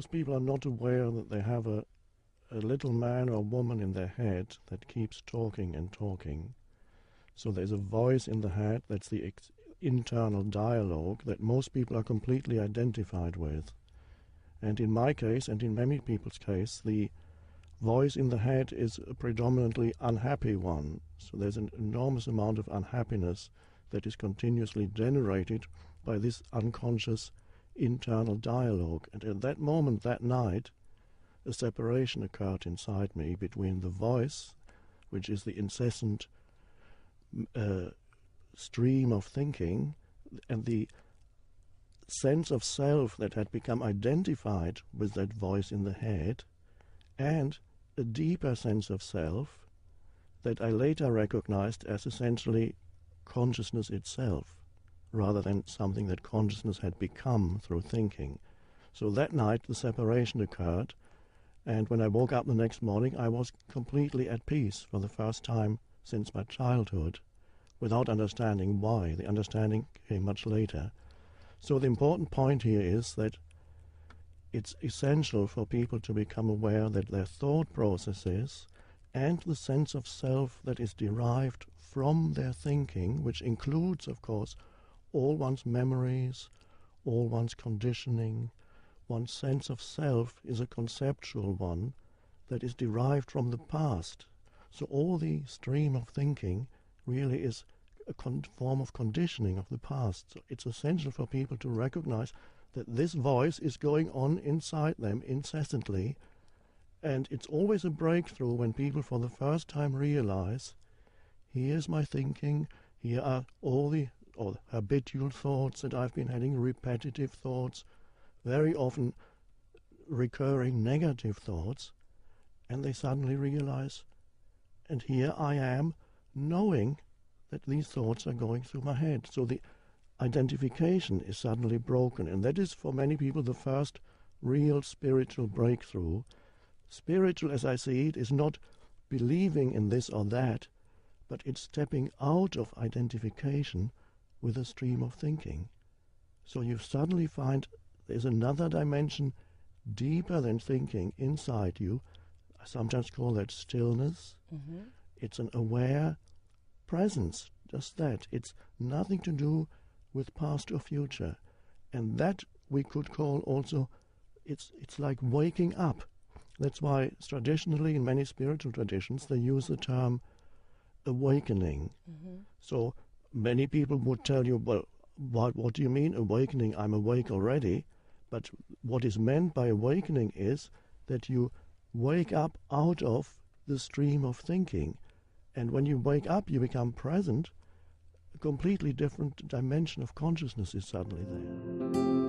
most people are not aware that they have a little man or woman in their head that keeps talking and talking. So there's a voice in the head, that's the internal dialogue that most people are completely identified with. And in my case, and in many people's case, the voice in the head is a predominantly unhappy one. So there's an enormous amount of unhappiness that is continuously generated by this unconscious internal dialogue. And at that moment, that night, a separation occurred inside me between the voice, which is the incessant stream of thinking, and the sense of self that had become identified with that voice in the head, and a deeper sense of self that I later recognized as essentially consciousness itself, rather than something that consciousness had become through thinking. So that night the separation occurred, and when I woke up the next morning I was completely at peace for the first time since my childhood, without understanding why. The understanding came much later. So the important point here is that it's essential for people to become aware that their thought processes and the sense of self that is derived from their thinking, which includes, of course, all one's memories, all one's conditioning, one's sense of self is a conceptual one that is derived from the past. So all the stream of thinking really is a form of conditioning of the past. So it's essential for people to recognize that this voice is going on inside them incessantly, and it's always a breakthrough when people for the first time realize, here's my thinking, here are all the habitual thoughts that I've been having, repetitive thoughts, very often recurring negative thoughts, and they suddenly realize, and here I am knowing that these thoughts are going through my head. So the identification is suddenly broken, and that is for many people the first real spiritual breakthrough. Spiritual, as I see it, is not believing in this or that, but it's stepping out of identification with a stream of thinking. So you suddenly find there's another dimension deeper than thinking inside you. I sometimes call that stillness. Mm-hmm. It's an aware presence, just that. It's nothing to do with past or future. And that we could call also, it's like waking up. That's why traditionally in many spiritual traditions they use the term awakening. Mm-hmm. So many people would tell you, well, what do you mean awakening? I'm awake already. But what is meant by awakening is that you wake up out of the stream of thinking. And when you wake up, you become present. A completely different dimension of consciousness is suddenly there.